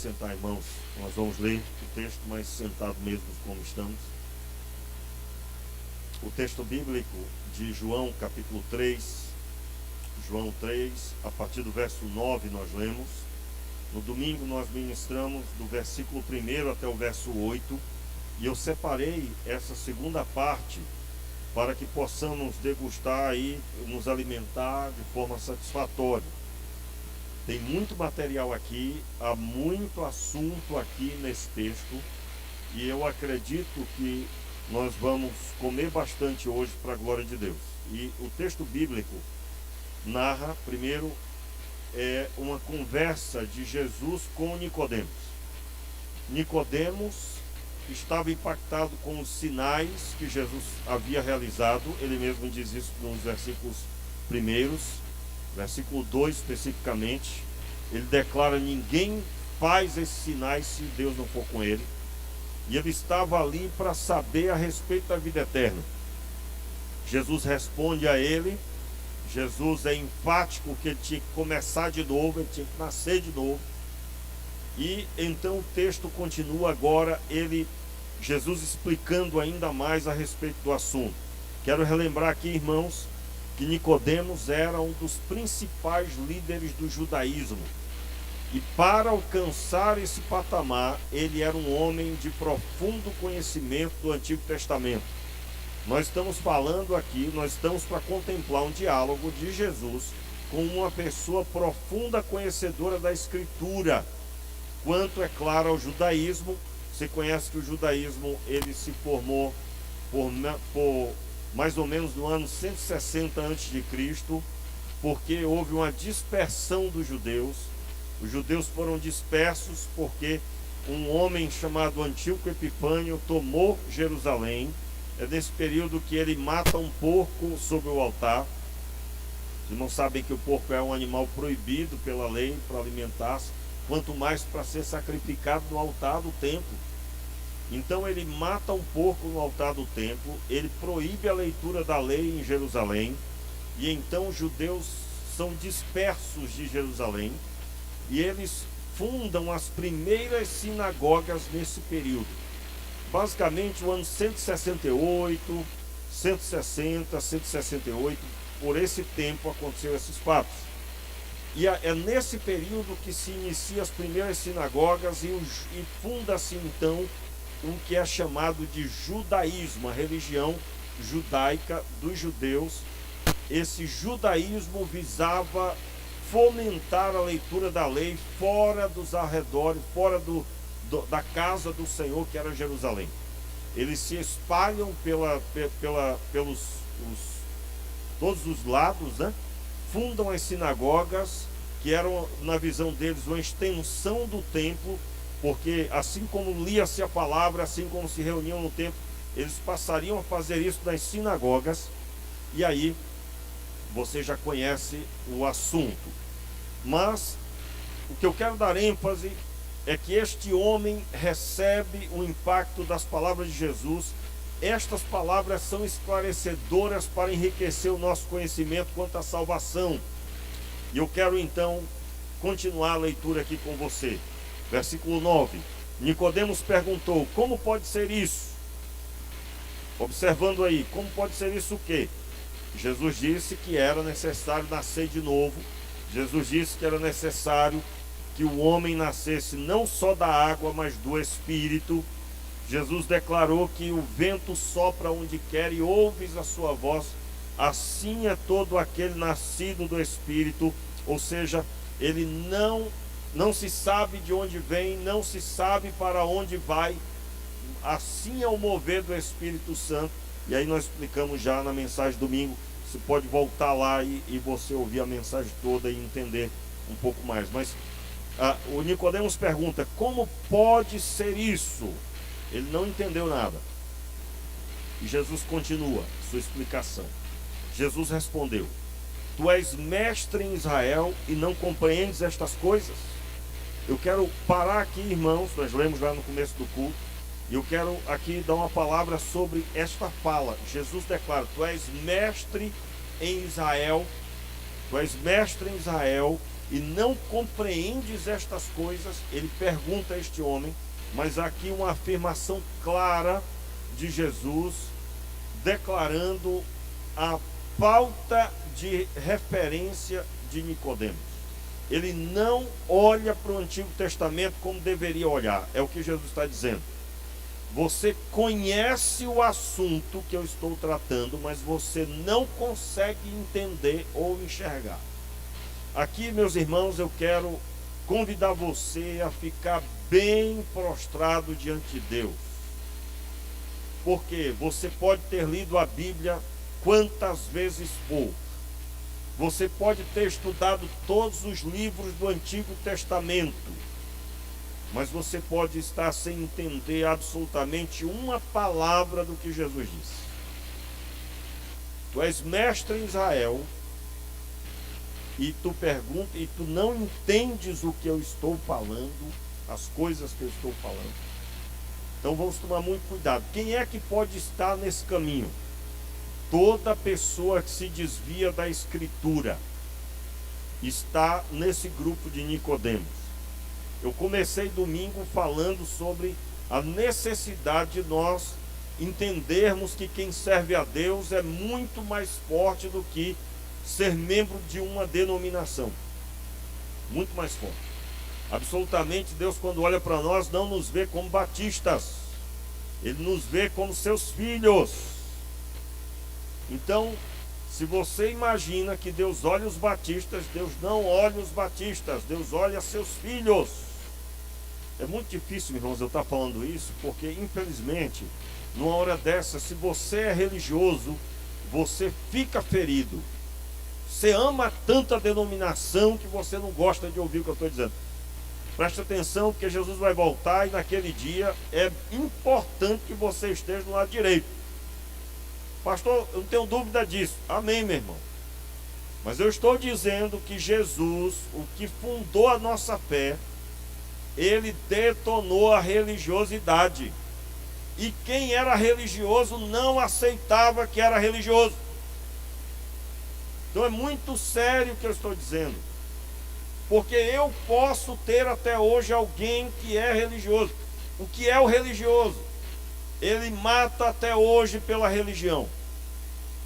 sentar, irmãos. Nós vamos ler o texto, mas sentado mesmo como estamos. O texto bíblico de João, capítulo 3. João 3, a partir do verso 9 nós lemos. No domingo nós ministramos do versículo 1 até o verso 8. E eu separei essa segunda parte para que possamos degustar e nos alimentar de forma satisfatória. Tem muito material aqui, há muito assunto aqui nesse texto, e eu acredito que nós vamos comer bastante hoje para a glória de Deus. E o texto bíblico narra, primeiro, uma conversa de Jesus com Nicodemos. Nicodemos estava impactado com os sinais que Jesus havia realizado. Ele mesmo diz isso nos versículos primeiros. Versículo 2 especificamente, ele declara: ninguém faz esses sinais se Deus não for com ele. E ele estava ali para saber a respeito da vida eterna. Jesus responde a ele. Jesus é enfático que ele tinha que começar de novo, ele tinha que nascer de novo. E então o texto continua agora, Jesus explicando ainda mais a respeito do assunto. Quero relembrar aqui, irmãos, que Nicodemos era um dos principais líderes do judaísmo. E para alcançar esse patamar, ele era um homem de profundo conhecimento do Antigo Testamento. Nós estamos falando aqui, nós estamos para contemplar um diálogo de Jesus com uma pessoa profunda conhecedora da Escritura. Quanto, é claro, ao judaísmo. Você conhece que o judaísmo ele se formou por mais ou menos no ano 160 a.C., porque houve uma dispersão dos judeus. Os judeus foram dispersos porque um homem chamado Antíoco Epifânio tomou Jerusalém. É nesse período que ele mata um porco sobre o altar. Vocês não sabem que o porco é um animal proibido pela lei para alimentar-se, quanto mais para ser sacrificado no altar do templo. Então ele mata um porco no altar do templo, ele proíbe a leitura da lei em Jerusalém, e então os judeus são dispersos de Jerusalém, e eles fundam as primeiras sinagogas nesse período. Basicamente o ano 168, 160, 168, por esse tempo aconteceu esses fatos. E é nesse período que se inicia as primeiras sinagogas e funda-se então o que é chamado de judaísmo, a religião judaica dos judeus. Esse judaísmo visava fomentar a leitura da lei fora dos arredores, fora da casa do Senhor, que era Jerusalém. Eles se espalham pelos todos os lados, né? Fundam as sinagogas, que eram, na visão deles, uma extensão do templo, porque assim como lia-se a palavra, assim como se reuniam no templo, eles passariam a fazer isso nas sinagogas. E aí você já conhece o assunto. Mas o que eu quero dar ênfase é que este homem recebe o impacto das palavras de Jesus. Estas palavras são esclarecedoras para enriquecer o nosso conhecimento quanto à salvação. E eu quero então continuar a leitura aqui com você. Versículo 9. Nicodemos perguntou: como pode ser isso? Observando aí, como pode ser isso o quê? Jesus disse que era necessário nascer de novo. Jesus disse que era necessário que o homem nascesse não só da água, mas do Espírito. Jesus declarou que o vento sopra onde quer e ouves a sua voz. Assim é todo aquele nascido do Espírito. Ou seja, ele não se sabe de onde vem, não se sabe para onde vai. Assim é o mover do Espírito Santo. E aí nós explicamos já na mensagem domingo. Você pode voltar lá e você ouvir a mensagem toda e entender um pouco mais. Mas o Nicodemos pergunta: como pode ser isso? Ele não entendeu nada. E Jesus continua sua explicação. Jesus respondeu: tu és mestre em Israel e não compreendes estas coisas? Eu quero parar aqui, irmãos, nós lemos lá no começo do culto, e eu quero aqui dar uma palavra sobre esta fala. Jesus declara: tu és mestre em Israel, tu és mestre em Israel e não compreendes estas coisas? Ele pergunta a este homem, mas aqui uma afirmação clara de Jesus, declarando a falta de referência de Nicodemos. Ele não olha para o Antigo Testamento como deveria olhar. É o que Jesus está dizendo. Você conhece o assunto que eu estou tratando, mas você não consegue entender ou enxergar. Aqui, meus irmãos, eu quero convidar você a ficar bem prostrado diante de Deus. Porque você pode ter lido a Bíblia quantas vezes for. Você pode ter estudado todos os livros do Antigo Testamento, mas você pode estar sem entender absolutamente uma palavra do que Jesus disse. Tu és mestre em Israel e tu pergunta e tu não entendes o que eu estou falando, as coisas que eu estou falando. Então vamos tomar muito cuidado. Quem é que pode estar nesse caminho? Toda pessoa que se desvia da Escritura está nesse grupo de Nicodemos. Eu comecei domingo falando sobre a necessidade de nós entendermos que quem serve a Deus é muito mais forte do que ser membro de uma denominação. Muito mais forte. Absolutamente, Deus, quando olha para nós, não nos vê como batistas. Ele nos vê como seus filhos. Então, se você imagina que Deus olha os batistas, Deus não olha os batistas, Deus olha seus filhos. É muito difícil, irmãos, eu estar falando isso, porque infelizmente, numa hora dessa, se você é religioso, você fica ferido. Você ama tanto a denominação que você não gosta de ouvir o que eu estou dizendo. Preste atenção, porque Jesus vai voltar e naquele dia é importante que você esteja do lado direito. Pastor, eu não tenho dúvida disso. Amém, meu irmão. Mas eu estou dizendo que Jesus, o que fundou a nossa fé, ele detonou a religiosidade. E quem era religioso não aceitava que era religioso. Então é muito sério o que eu estou dizendo. Porque eu posso ter até hoje alguém que é religioso. O que é o religioso? Ele mata até hoje pela religião.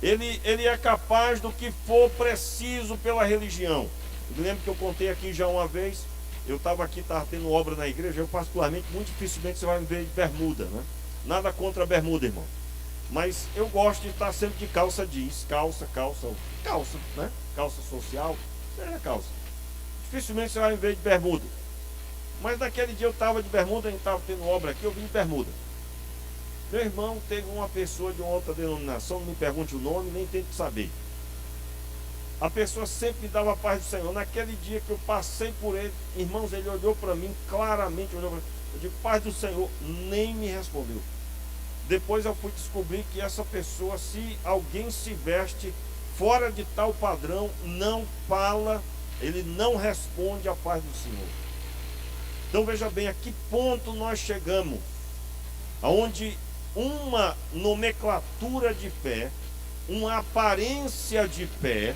Ele é capaz do que for preciso pela religião. Eu lembro que eu contei aqui já uma vez. Eu estava tendo obra na igreja. Eu particularmente, muito dificilmente você vai me ver de bermuda, né? Nada contra a bermuda, irmão. Mas eu gosto de estar sempre de calça jeans. Calça, né? Calça social. É calça. Dificilmente você vai me ver de bermuda. Mas naquele dia eu estava de bermuda, a gente estava tendo obra aqui, eu vim de bermuda. Meu irmão, teve uma pessoa de uma outra denominação, não me pergunte o nome, nem tente saber. A pessoa sempre me dava a paz do Senhor. Naquele dia que eu passei por ele, irmãos, ele olhou para mim, claramente olhou para mim. Eu digo, paz do Senhor, nem me respondeu. Depois eu fui descobrir que essa pessoa, se alguém se veste fora de tal padrão, não fala, ele não responde à paz do Senhor. Então veja bem, a que ponto nós chegamos, aonde uma nomenclatura de fé, uma aparência de fé,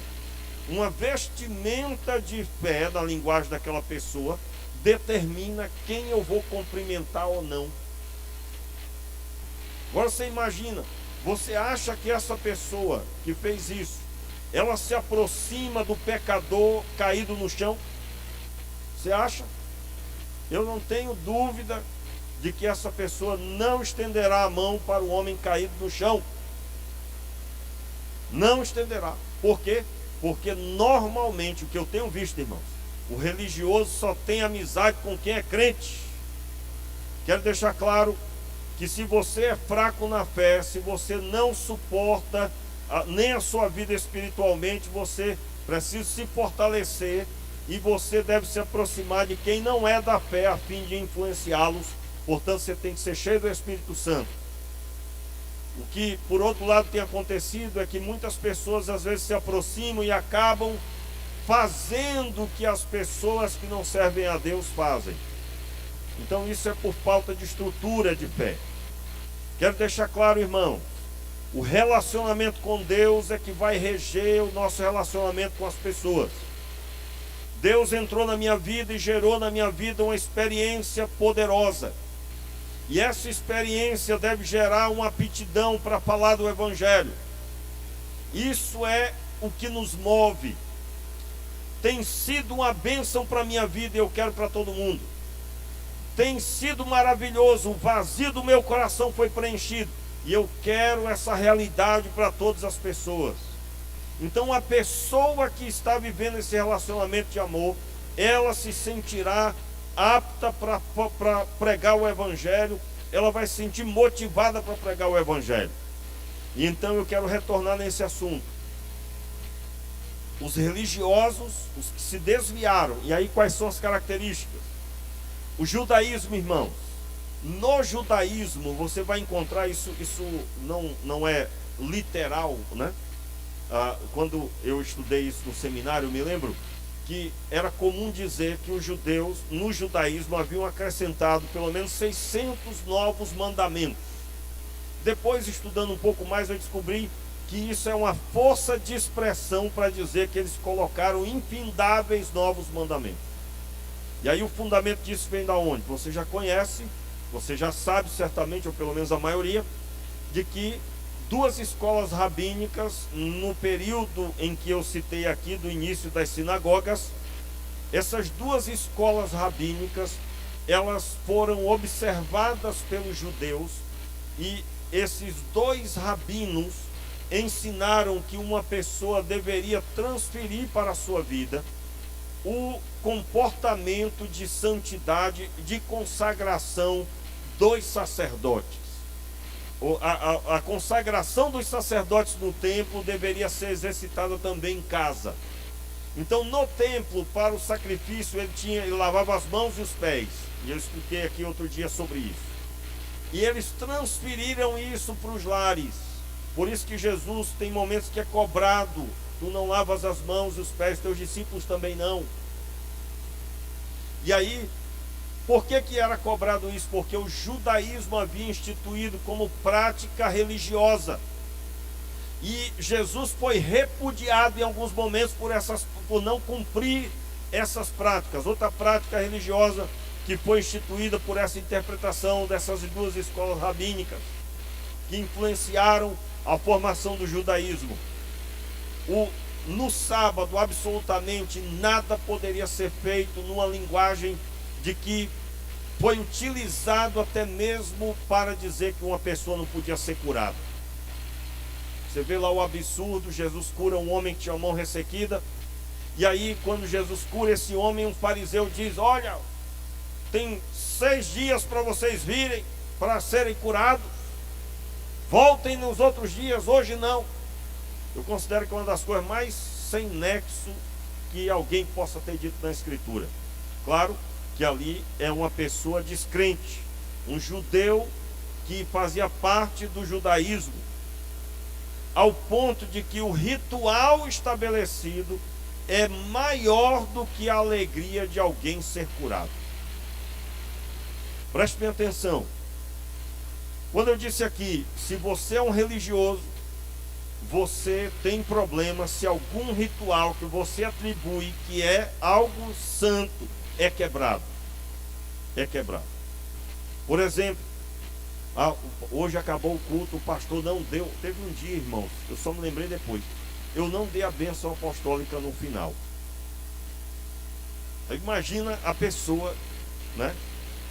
uma vestimenta de fé na linguagem daquela pessoa determina quem eu vou cumprimentar ou não. Agora você imagina, você acha que essa pessoa que fez isso, ela se aproxima do pecador caído no chão? Você acha? Eu não tenho dúvida de que essa pessoa não estenderá a mão para o homem caído no chão. Não estenderá. Por quê? Porque normalmente, o que eu tenho visto, irmãos, o religioso só tem amizade com quem é crente. Quero deixar claro que se você é fraco na fé, se você não suporta nem a sua vida espiritualmente, você precisa se fortalecer e você deve se aproximar de quem não é da fé a fim de influenciá-los. Portanto, você tem que ser cheio do Espírito Santo. O que, por outro lado, tem acontecido é que muitas pessoas às vezes se aproximam e acabam fazendo o que as pessoas que não servem a Deus fazem. Então isso é por falta de estrutura de fé. Quero deixar claro, irmão, o relacionamento com Deus é que vai reger o nosso relacionamento com as pessoas. Deus entrou na minha vida e gerou na minha vida uma experiência poderosa. E essa experiência deve gerar uma aptidão para falar do Evangelho. Isso é o que nos move. Tem sido uma bênção para a minha vida e eu quero para todo mundo. Tem sido maravilhoso, o vazio do meu coração foi preenchido. E eu quero essa realidade para todas as pessoas. Então a pessoa que está vivendo esse relacionamento de amor, ela se sentirá apta para pregar o Evangelho, ela vai se sentir motivada para pregar o Evangelho. E então eu quero retornar nesse assunto. Os religiosos, os que se desviaram, e aí quais são as características? O judaísmo, irmãos, no judaísmo você vai encontrar isso não é literal, né? Quando eu estudei isso no seminário, eu me lembro que era comum dizer que os judeus, no judaísmo, haviam acrescentado pelo menos 600 novos mandamentos. Depois, estudando um pouco mais, eu descobri que isso é uma força de expressão para dizer que eles colocaram infindáveis novos mandamentos. E aí o fundamento disso vem da onde? Você já conhece, você já sabe certamente, ou pelo menos a maioria, de que duas escolas rabínicas, no período em que eu citei aqui, do início das sinagogas, essas duas escolas rabínicas, elas foram observadas pelos judeus, e esses dois rabinos ensinaram que uma pessoa deveria transferir para a sua vida o comportamento de santidade, de consagração dos sacerdotes. A consagração dos sacerdotes no templo deveria ser exercitada também em casa. Então, no templo, para o sacrifício, ele lavava as mãos e os pés. E eu expliquei aqui outro dia sobre isso. E eles transferiram isso para os lares. Por isso que Jesus tem momentos que é cobrado: tu não lavas as mãos e os pés, teus discípulos também não. E aí, por que era cobrado isso? Porque o judaísmo havia instituído como prática religiosa. E Jesus foi repudiado em alguns momentos por não cumprir essas práticas. Outra prática religiosa que foi instituída por essa interpretação dessas duas escolas rabínicas, que influenciaram a formação do judaísmo. No sábado, absolutamente nada poderia ser feito numa linguagem de que foi utilizado até mesmo para dizer que uma pessoa não podia ser curada. Você vê lá o absurdo: Jesus cura um homem que tinha a mão ressequida, e aí quando Jesus cura esse homem, um fariseu diz: olha, tem 6 dias para vocês virem para serem curados, voltem nos outros dias, hoje não. Eu considero que é uma das coisas mais sem nexo que alguém possa ter dito na Escritura. Claro que ali é uma pessoa descrente, um judeu que fazia parte do judaísmo, ao ponto de que o ritual estabelecido é maior do que a alegria de alguém ser curado. Preste bem atenção. Quando eu disse aqui, se você é um religioso, você tem problema se algum ritual que você atribui que é algo santo é quebrado. É quebrado. Por exemplo, hoje acabou o culto, o pastor não deu. Teve um dia, irmãos, eu só me lembrei depois, eu não dei a bênção apostólica no final. Imagina a pessoa, né?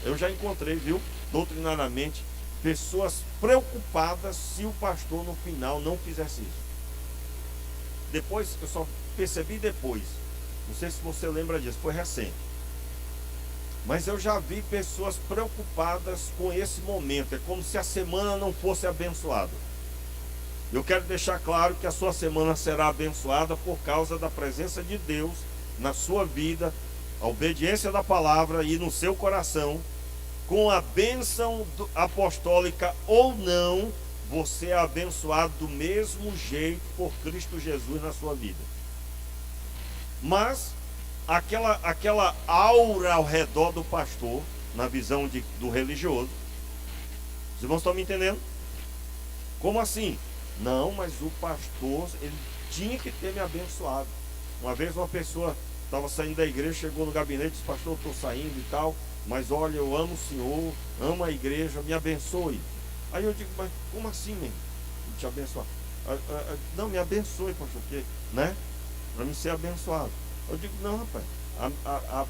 Eu já encontrei, viu, doutrinariamente, pessoas preocupadas se o pastor no final não fizesse isso. Depois, eu só percebi depois, não sei se você lembra disso, foi recente, mas eu já vi pessoas preocupadas com esse momento. É como se a semana não fosse abençoada. Eu quero deixar claro que a sua semana será abençoada por causa da presença de Deus na sua vida, a obediência da palavra e no seu coração. Com a bênção apostólica ou não, você é abençoado do mesmo jeito por Cristo Jesus na sua vida. Mas aquela aura ao redor do pastor, na visão do religioso, os irmãos estão me entendendo? Como assim? Não, mas o pastor, ele tinha que ter me abençoado. Uma vez uma pessoa estava saindo da igreja, chegou no gabinete, disse: pastor, eu estou saindo e tal, mas olha, eu amo o senhor, amo a igreja, me abençoe. Aí eu digo: mas como assim, mesmo? Te abençoar? Não, me abençoe, pastor, porque, né? Para mim ser abençoado. Eu digo: não, rapaz,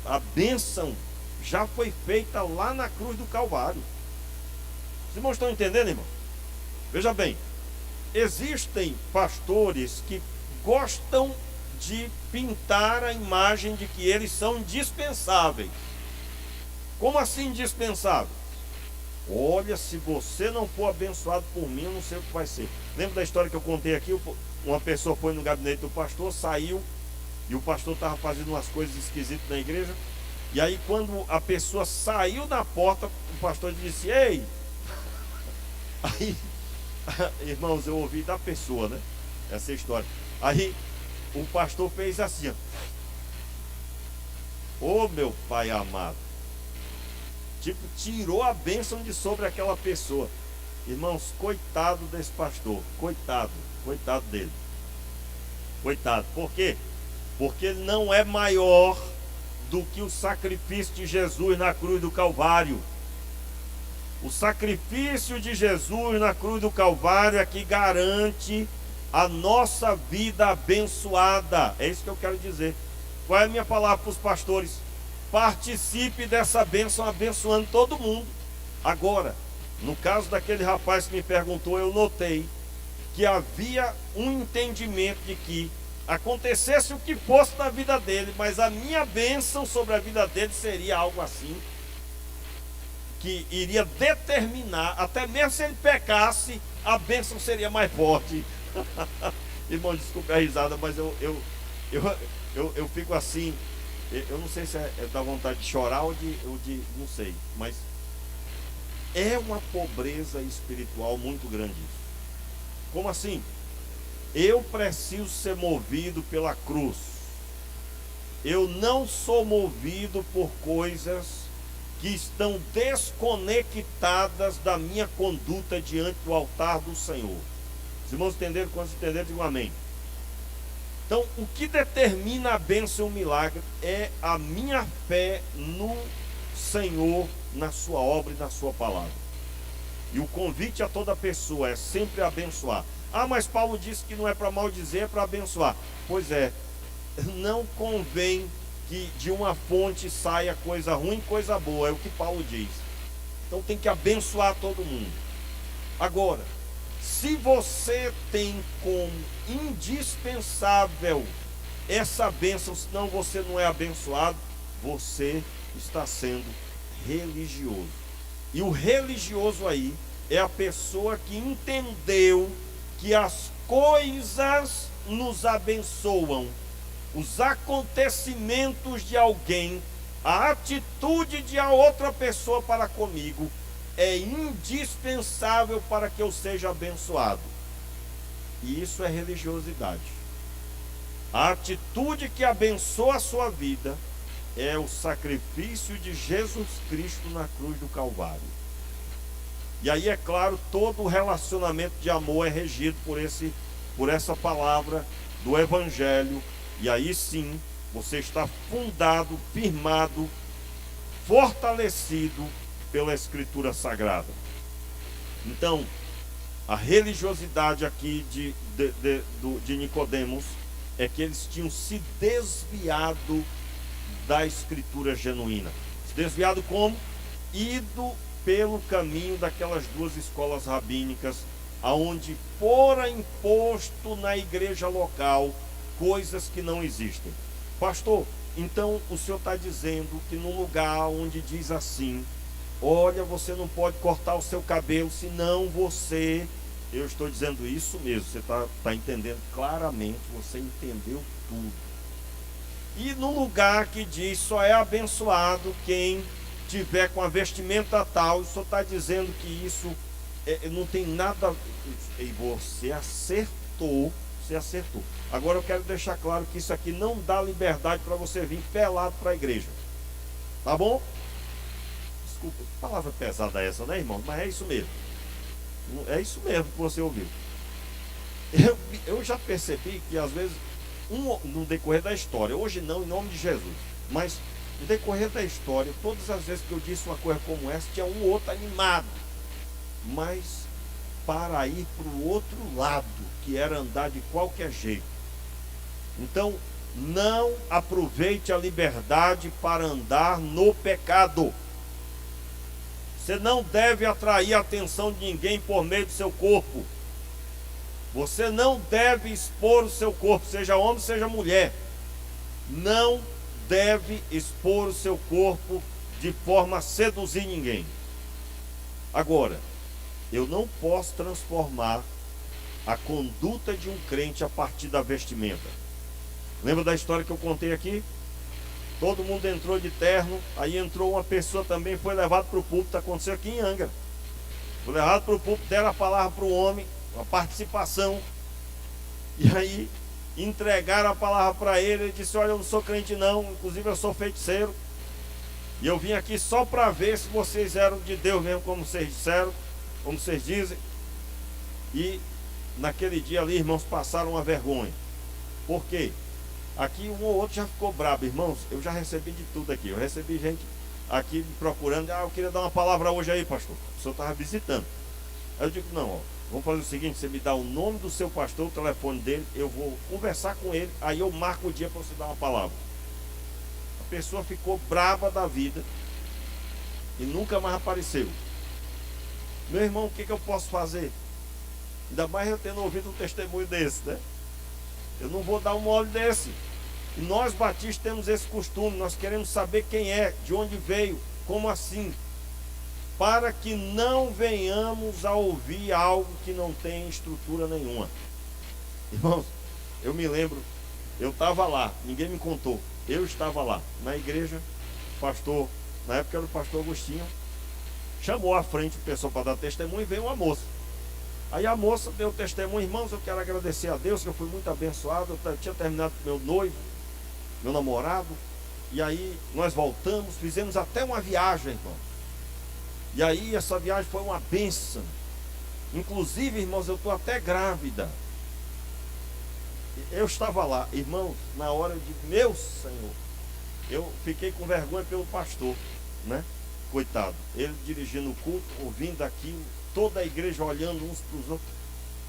a bênção já foi feita lá na cruz do Calvário. Os irmãos estão entendendo, irmão? Veja bem, existem pastores que gostam de pintar a imagem de que eles são indispensáveis. Como assim indispensável? Olha, se você não for abençoado por mim, eu não sei o que vai ser. Lembra da história que eu contei aqui? Uma pessoa foi no gabinete do pastor, saiu, e o pastor estava fazendo umas coisas esquisitas na igreja. E aí, quando a pessoa saiu da porta, o pastor disse: ei! Aí, irmãos, eu ouvi da pessoa, né? Essa história. Aí, o pastor fez assim: ô meu pai amado. Tipo, tirou a bênção de sobre aquela pessoa. Irmãos, coitado desse pastor. Coitado dele. Coitado. Por quê? Porque ele não é maior do que o sacrifício de Jesus na cruz do Calvário. O sacrifício de Jesus na cruz do Calvário é que garante a nossa vida abençoada. É isso que eu quero dizer. Qual é a minha palavra para os pastores? Participe dessa bênção, abençoando todo mundo. Agora, no caso daquele rapaz que me perguntou, eu notei que havia um entendimento de que acontecesse o que fosse na vida dele, mas a minha bênção sobre a vida dele seria algo assim, que iria determinar, até mesmo se ele pecasse, a bênção seria mais forte. Irmão, desculpe a risada, mas eu fico assim. Eu não sei se é da vontade de chorar ou de não sei, mas é uma pobreza espiritual muito grande isso. Como assim? Eu preciso ser movido pela cruz. Eu não sou movido por coisas que estão desconectadas da minha conduta diante do altar do Senhor. Os irmãos entenderam? Quando entenderam, digam amém. Então, o que determina a bênção e o milagre é a minha fé no Senhor, na sua obra e na sua palavra. E o convite a toda pessoa é sempre abençoar. Ah, mas Paulo disse que não é para maldizer, é para abençoar. Pois é, não convém que de uma fonte saia coisa ruim, coisa boa, é o que Paulo diz. Então tem que abençoar todo mundo. Agora, se você tem como indispensável essa bênção, senão você não é abençoado, você está sendo religioso. E o religioso aí é a pessoa que entendeu que as coisas nos abençoam, os acontecimentos de alguém, a atitude de a outra pessoa para comigo é indispensável para que eu seja abençoado. E isso é religiosidade. A atitude que abençoa a sua vida é o sacrifício de Jesus Cristo na cruz do Calvário. E aí, é claro, todo o relacionamento de amor é regido por essa palavra do Evangelho. E aí sim, você está fundado, firmado, fortalecido pela Escritura Sagrada. Então, a religiosidade aqui de Nicodemos é que eles tinham se desviado da Escritura genuína. Se desviado como? Ido pelo caminho daquelas duas escolas rabínicas, aonde fora imposto na igreja local coisas que não existem. Pastor, então o senhor está dizendo que no lugar onde diz assim: olha, você não pode cortar o seu cabelo, senão você... Eu estou dizendo isso mesmo, você está entendendo claramente, você entendeu tudo. E no lugar que diz só é abençoado quem tiver com a vestimenta tal, o senhor está dizendo que isso não tem nada... E você acertou, você acertou. Agora eu quero deixar claro que isso aqui não dá liberdade para você vir pelado para a igreja. Tá bom? Desculpa, palavra pesada essa, né, irmão? Mas é isso mesmo. É isso mesmo que você ouviu. Eu já percebi que às vezes no decorrer da história, hoje não, em nome de Jesus, mas no decorrer da história, todas as vezes que eu disse uma coisa como essa, tinha um ou outro animado, mas para ir para o outro lado, que era andar de qualquer jeito. Então, não aproveite a liberdade para andar no pecado. Você não deve atrair a atenção de ninguém por meio do seu corpo. Você não deve expor o seu corpo, seja homem, seja mulher. Não deve expor o seu corpo de forma a seduzir ninguém. Agora, eu não posso transformar a conduta de um crente a partir da vestimenta. Lembra da história que eu contei aqui? Todo mundo entrou de terno, aí entrou uma pessoa também, foi levado para o púlpito, aconteceu aqui em Angra. Foi levado para o púlpito, deram a palavra para o homem, uma participação, e aí entregaram a palavra para ele. Ele disse: olha, eu não sou crente não, inclusive eu sou feiticeiro, e eu vim aqui só para ver se vocês eram de Deus mesmo, como vocês disseram, como vocês dizem. E naquele dia ali, irmãos, passaram uma vergonha. Por quê? Aqui um ou outro já ficou bravo. Irmãos, eu já recebi de tudo aqui. Eu recebi gente aqui me procurando: eu queria dar uma palavra hoje aí, pastor. O senhor estava visitando. Aí eu digo: não, vamos fazer o seguinte, você me dá o nome do seu pastor, o telefone dele, eu vou conversar com ele, aí eu marco o dia para você dar uma palavra. A pessoa ficou brava da vida e nunca mais apareceu. Meu irmão, o que eu posso fazer? Ainda mais eu tendo ouvido um testemunho desse, né? Eu não vou dar um mole desse. E nós batistas temos esse costume, nós queremos saber quem é, de onde veio, como assim, para que não venhamos a ouvir algo que não tem estrutura nenhuma. Irmãos, eu me lembro, eu estava lá, ninguém me contou, eu estava lá, na igreja, o pastor, na época era o pastor Agostinho, chamou à frente o pessoal para dar testemunho, e veio uma moça. Aí a moça deu testemunho: irmãos, eu quero agradecer a Deus que eu fui muito abençoado, eu tinha terminado com meu noivo, meu namorado, e aí nós voltamos, fizemos até uma viagem, irmão. E aí essa viagem foi uma bênção. Inclusive, irmãos, eu estou até grávida. Eu estava lá, irmãos, na hora de meu Senhor, eu fiquei com vergonha pelo pastor, né? Coitado, ele dirigindo o culto, ouvindo aquilo, toda a igreja olhando uns para os outros.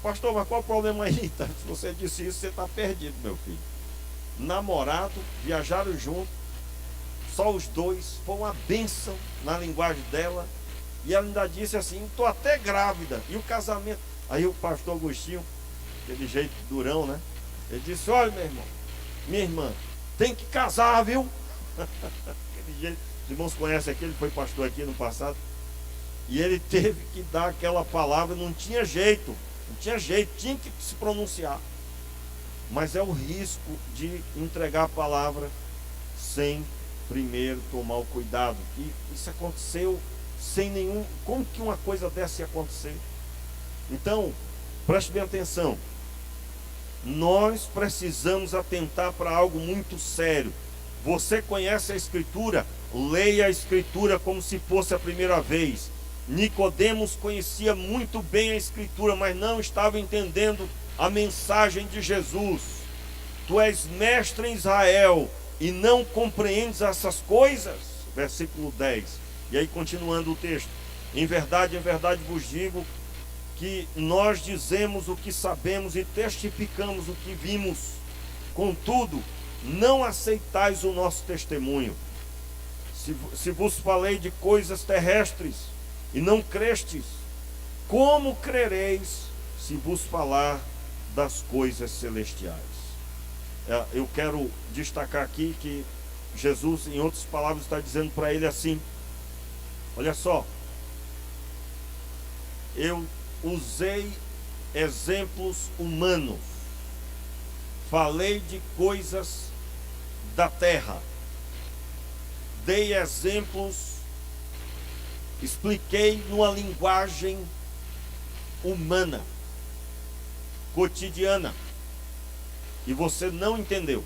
Pastor, mas qual o problema aí? Se você disse isso, você está perdido, meu filho. Namorado, viajaram juntos, só os dois, foi uma bênção na linguagem dela. E ela ainda disse assim: estou até grávida. E o casamento? Aí o pastor Agostinho, aquele jeito durão, né? Ele disse: olha, meu irmão, minha irmã, tem que casar, viu? Aquele jeito. Os irmãos conhecem aqui, ele foi pastor aqui no passado. E ele teve que dar aquela palavra, não tinha jeito, tinha que se pronunciar. Mas é o risco de entregar a palavra sem primeiro tomar o cuidado. E isso aconteceu sem nenhum... Como que uma coisa dessa ia acontecer? Então, preste bem atenção. Nós precisamos atentar para algo muito sério. Você conhece a Escritura? Leia a Escritura como se fosse a primeira vez. Nicodemos conhecia muito bem a Escritura, mas não estava entendendo a mensagem de Jesus. Tu és mestre em Israel e não compreendes essas coisas? Versículo 10. E aí continuando o texto: em verdade vos digo que nós dizemos o que sabemos e testificamos o que vimos, contudo não aceitais o nosso testemunho. Se vos falei de coisas terrestres e não crestes, como crereis se vos falar das coisas celestiais? Eu quero destacar aqui que Jesus, em outras palavras, está dizendo para ele assim: olha só, eu usei exemplos humanos, falei de coisas da terra, dei exemplos, expliquei numa linguagem humana, cotidiana, e você não entendeu.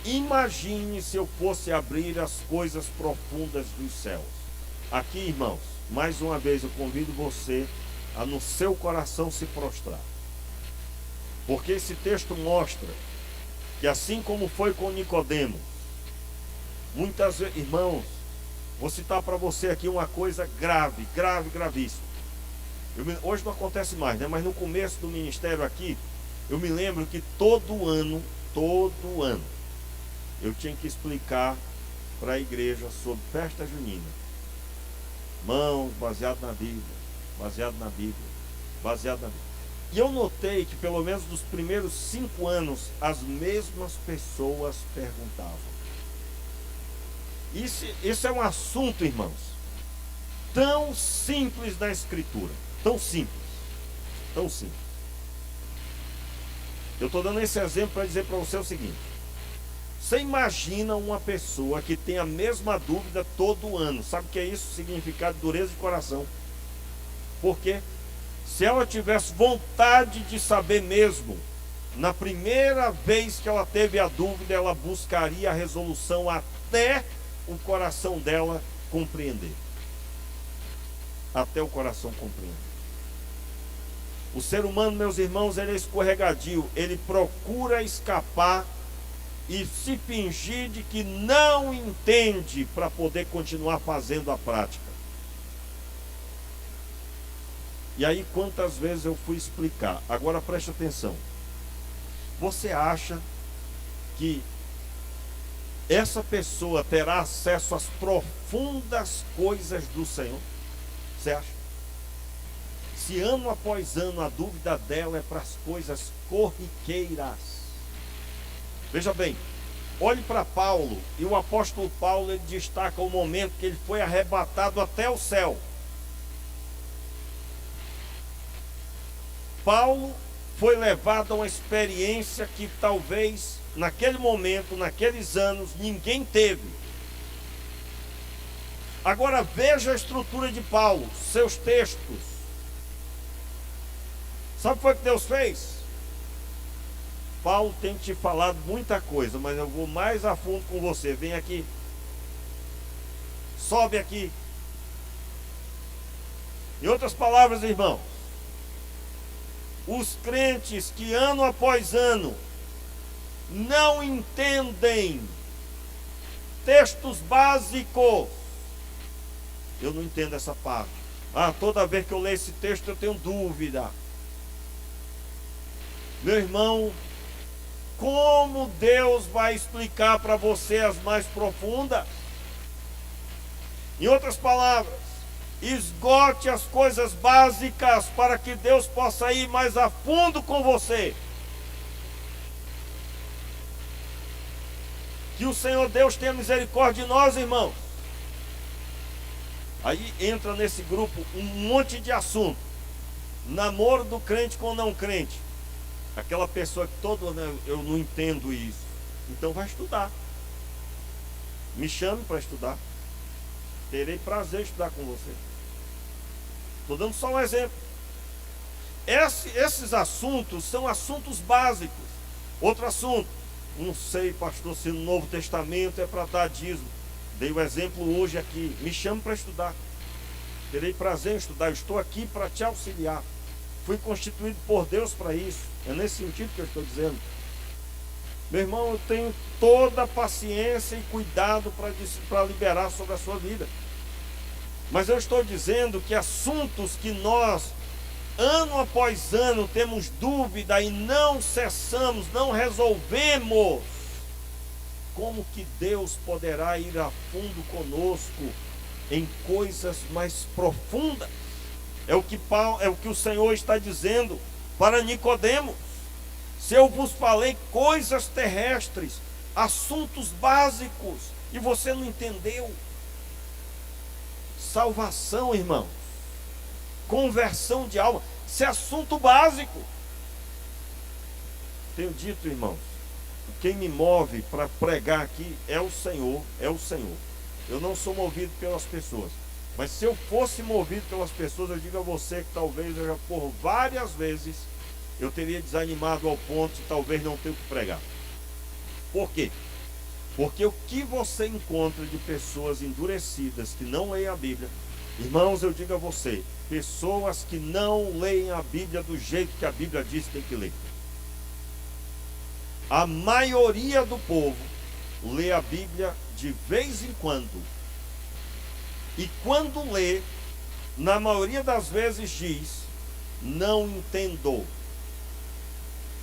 Imagine se eu fosse abrir as coisas profundas dos céus. Aqui, irmãos, mais uma vez eu convido você a no seu coração se prostrar. Porque esse texto mostra que assim como foi com Nicodemo, muitas vezes, irmãos, vou citar para você aqui uma coisa grave, gravíssima. Hoje não acontece mais, né? Mas no começo do ministério aqui, eu me lembro que todo ano, eu tinha que explicar para a igreja sobre festa junina. Irmãos, baseado na Bíblia. E eu notei que pelo menos dos primeiros 5 anos, as mesmas pessoas perguntavam. Isso é um assunto, irmãos, tão simples na Escritura. Tão simples. Eu estou dando esse exemplo para dizer para você o seguinte. Você imagina uma pessoa que tem a mesma dúvida todo ano. Sabe o que é isso? Significado de dureza de coração. Por quê? Se ela tivesse vontade de saber mesmo, na primeira vez que ela teve a dúvida, ela buscaria a resolução até o coração dela compreender. Até o coração compreender. O ser humano, meus irmãos, ele é escorregadio. Ele procura escapar e se fingir de que não entende para poder continuar fazendo a prática. E aí quantas vezes eu fui explicar? Agora preste atenção. Você acha que essa pessoa terá acesso às profundas coisas do Senhor? Você acha? Se ano após ano a dúvida dela é para as coisas corriqueiras. Veja bem, olhe para Paulo, e o apóstolo Paulo, ele destaca o momento que ele foi arrebatado até o céu. Paulo foi levado a uma experiência que talvez naquele momento, naqueles anos, ninguém teve. Agora veja a estrutura de Paulo, seus textos. Sabe o que foi que Deus fez? Paulo tem te falado muita coisa, mas eu vou mais a fundo com você. Vem aqui. Sobe aqui. Em outras palavras, irmãos, os crentes que ano após ano não entendem textos básicos. Eu não entendo essa parte. Toda vez que eu leio esse texto eu tenho dúvida. Meu irmão, como Deus vai explicar para você as mais profundas? Em outras palavras, esgote as coisas básicas para que Deus possa ir mais a fundo com você. Que o Senhor Deus tenha misericórdia de nós, irmãos. Aí entra nesse grupo um monte de assunto. Namoro do crente com o não crente. Aquela pessoa que eu não entendo isso. Então vai estudar. Me chame para estudar. Terei prazer em estudar com você. Estou dando só um exemplo. Esses assuntos são assuntos básicos. Outro assunto. Não sei, pastor, se no Novo Testamento é para dar dízimo. Dei o exemplo hoje aqui. Me chame para estudar. Terei prazer em estudar. Eu estou aqui para te auxiliar. Fui constituído por Deus para isso. É nesse sentido que eu estou dizendo. Meu irmão, eu tenho toda a paciência e cuidado para liberar sobre a sua vida. Mas eu estou dizendo que assuntos que nós, ano após ano, temos dúvida e não cessamos, não resolvemos, como que Deus poderá ir a fundo conosco em coisas mais profundas? É o que o Senhor está dizendo para Nicodemo. Se eu vos falei coisas terrestres, assuntos básicos, e você não entendeu. Salvação, irmão, conversão de alma, isso é assunto básico. Tenho dito, irmãos, quem me move para pregar aqui é o Senhor, Eu não sou movido pelas pessoas. Mas se eu fosse movido pelas pessoas, eu digo a você que talvez eu já por várias vezes eu teria desanimado ao ponto de talvez não ter o que pregar. Por quê? Porque o que você encontra de pessoas endurecidas que não leem a Bíblia, irmãos, eu digo a você, pessoas que não leem a Bíblia do jeito que a Bíblia diz que tem que ler. A maioria do povo lê a Bíblia de vez em quando. E quando lê, na maioria das vezes diz, não entendo.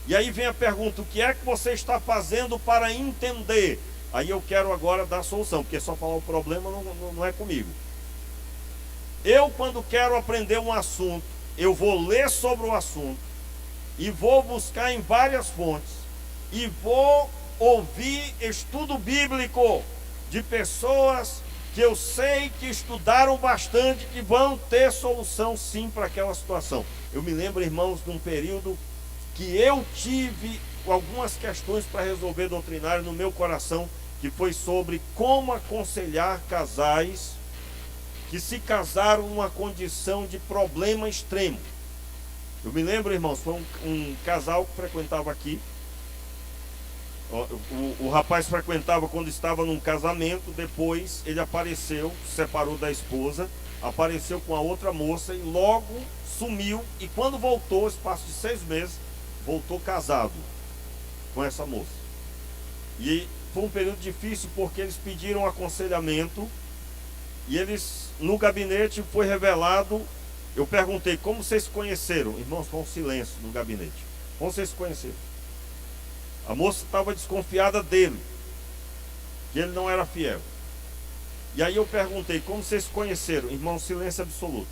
E aí vem a pergunta, o que é que você está fazendo para entender? Aí eu quero agora dar a solução, porque só falar o problema não é comigo. Eu, quando quero aprender um assunto, eu vou ler sobre o assunto, e vou buscar em várias fontes, e vou ouvir estudo bíblico de pessoas que eu sei que estudaram bastante, que vão ter solução sim para aquela situação. Eu me lembro, irmãos, de um período que eu tive algumas questões para resolver doutrinário no meu coração, que foi sobre como aconselhar casais que se casaram numa condição de problema extremo. Eu me lembro, irmãos, foi um casal que frequentava aqui. O rapaz frequentava quando estava num casamento, depois ele apareceu, se separou da esposa, apareceu com a outra moça e logo sumiu. E quando voltou, espaço de 6 meses, voltou casado com essa moça. E foi um período difícil porque eles pediram aconselhamento e eles, no gabinete, foi revelado. Eu perguntei, como vocês se conheceram? Irmãos, foi um silêncio no gabinete. Como vocês se conheceram? A moça estava desconfiada dele, que ele não era fiel. E aí eu perguntei, como vocês se conheceram? Irmão, silêncio absoluto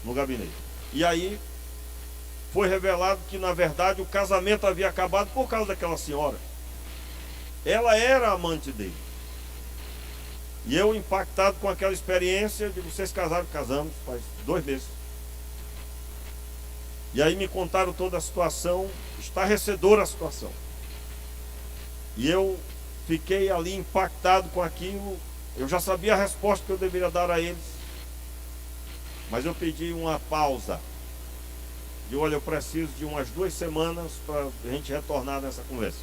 no gabinete. E aí foi revelado que na verdade o casamento havia acabado por causa daquela senhora. Ela era amante dele. E eu, impactado com aquela experiência, digo, vocês casaram? Casamos faz 2 meses. E aí me contaram toda a situação, estarrecedora a situação. E eu fiquei ali impactado com aquilo. Eu já sabia a resposta que eu deveria dar a eles, mas eu pedi uma pausa. E olha, eu preciso de umas 2 semanas para a gente retornar nessa conversa.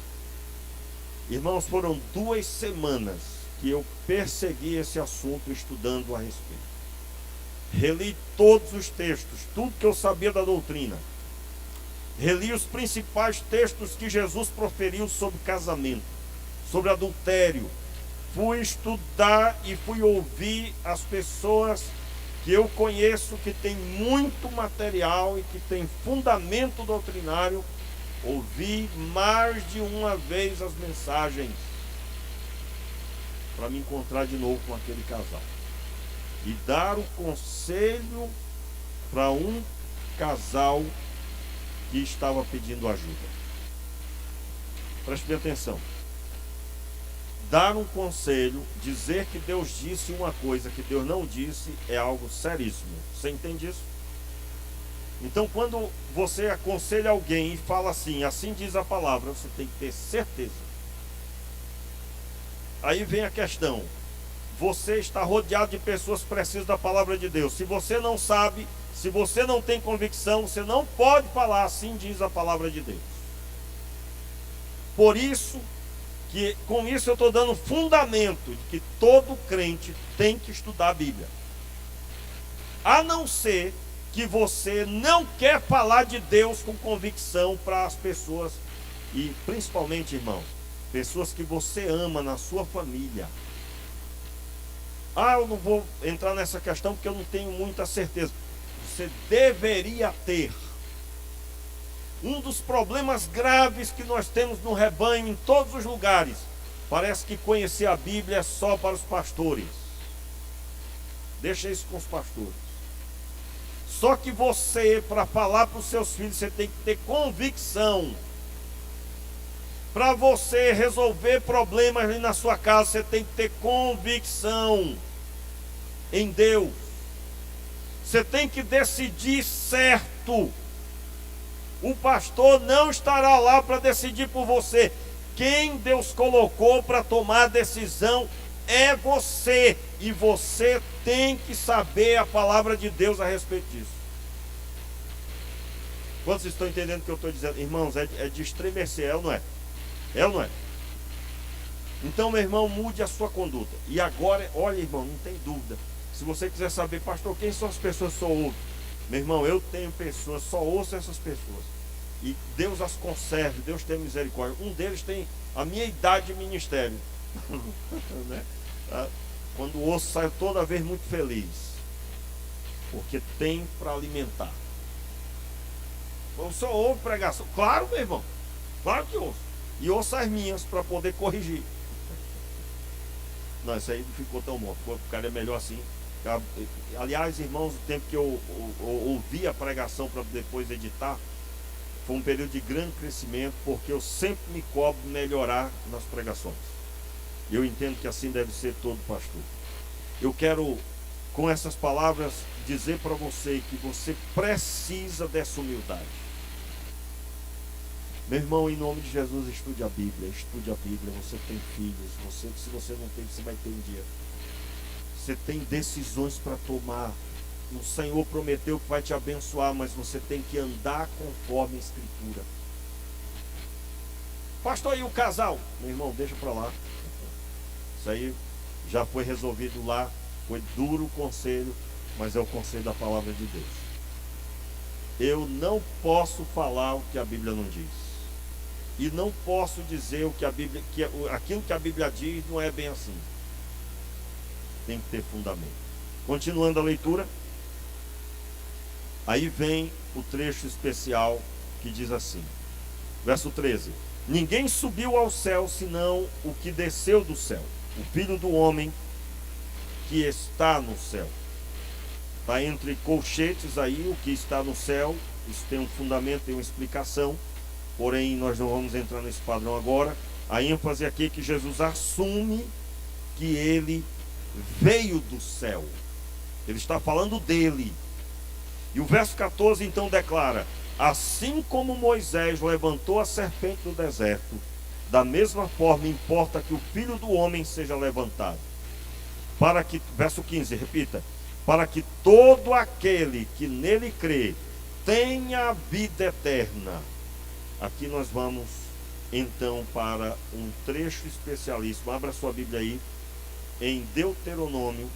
Irmãos, foram 2 semanas que eu persegui esse assunto estudando a respeito. Reli todos os textos, tudo que eu sabia da doutrina. Reli os principais textos que Jesus proferiu sobre casamento, sobre adultério. Fui estudar e fui ouvir as pessoas que eu conheço que tem muito material e que tem fundamento doutrinário. Ouvi mais de uma vez as mensagens para me encontrar de novo com aquele casal e dar o conselho para um casal que estava pedindo ajuda. Preste bem atenção. Dar um conselho, dizer que Deus disse uma coisa que Deus não disse, é algo seríssimo. Você entende isso? Então, quando você aconselha alguém e fala assim, assim diz a palavra, você tem que ter certeza. Aí vem a questão. Você está rodeado de pessoas que precisam da palavra de Deus. Se você não sabe, se você não tem convicção, você não pode falar assim diz a palavra de Deus. Por isso, que com isso eu estou dando fundamento de que todo crente tem que estudar a Bíblia. A não ser que você não quer falar de Deus com convicção para as pessoas, e principalmente, irmão, pessoas que você ama na sua família. Eu não vou entrar nessa questão porque eu não tenho muita certeza. Você deveria ter. Um dos problemas graves que nós temos no rebanho em todos os lugares, parece que conhecer a Bíblia é só para os pastores. Deixa isso com os pastores. Só que você, para falar para os seus filhos, você tem que ter convicção. Para você resolver problemas ali na sua casa, você tem que ter convicção em Deus. Você tem que decidir certo. O pastor não estará lá para decidir por você. Quem Deus colocou para tomar a decisão é você. E você tem que saber a palavra de Deus a respeito disso. Quantos estão entendendo o que eu estou dizendo? Irmãos, é de estremecer, é ou não é? É ou não é? Então, meu irmão, mude a sua conduta. E agora, olha, irmão, não tem dúvida. Se você quiser saber, pastor, quem são as pessoas que só ouve? Meu irmão, eu tenho pessoas, só ouço essas pessoas. E Deus as conserve, Deus tem misericórdia. Um deles tem a minha idade de ministério. Né? Quando o osso sai toda vez muito feliz, porque tem para alimentar. Eu só ouço pregação. Claro, meu irmão, claro que ouço. E ouço as minhas para poder corrigir. Não, isso aí não ficou tão bom. O cara é melhor assim. Aliás, irmãos, o tempo que eu ouvi a pregação para depois editar, foi um período de grande crescimento, porque eu sempre me cobro melhorar nas pregações. Eu entendo que assim deve ser todo pastor. Eu quero, com essas palavras, dizer para você que você precisa dessa humildade. Meu irmão, em nome de Jesus, estude a Bíblia. Estude a Bíblia. Você tem filhos. Se você não tem, você vai ter um dia. Você tem decisões para tomar. O Senhor prometeu que vai te abençoar, mas você tem que andar conforme a Escritura. Pastor, e o casal? Meu irmão, deixa para lá. Isso aí já foi resolvido lá. Foi duro o conselho, mas é o conselho da palavra de Deus. Eu não posso falar o que a Bíblia não diz. E não posso dizer o que a Bíblia, aquilo que a Bíblia diz não é bem assim. Tem que ter fundamento. Continuando a leitura. Aí vem o trecho especial que diz assim, verso 13: ninguém subiu ao céu senão o que desceu do céu, o Filho do Homem que está no céu. Está entre colchetes aí o que está no céu. Isso tem um fundamento, tem uma explicação, porém nós não vamos entrar nesse padrão agora. A ênfase aqui é que Jesus assume que ele veio do céu. Ele está falando dele. E o verso 14 então declara: assim como Moisés levantou a serpente do deserto, da mesma forma importa que o Filho do Homem seja levantado. Para que, verso 15, repita: para que todo aquele que nele crê tenha a vida eterna. Aqui nós vamos então para um trecho especialíssimo. Abra sua Bíblia aí em Deuteronômio,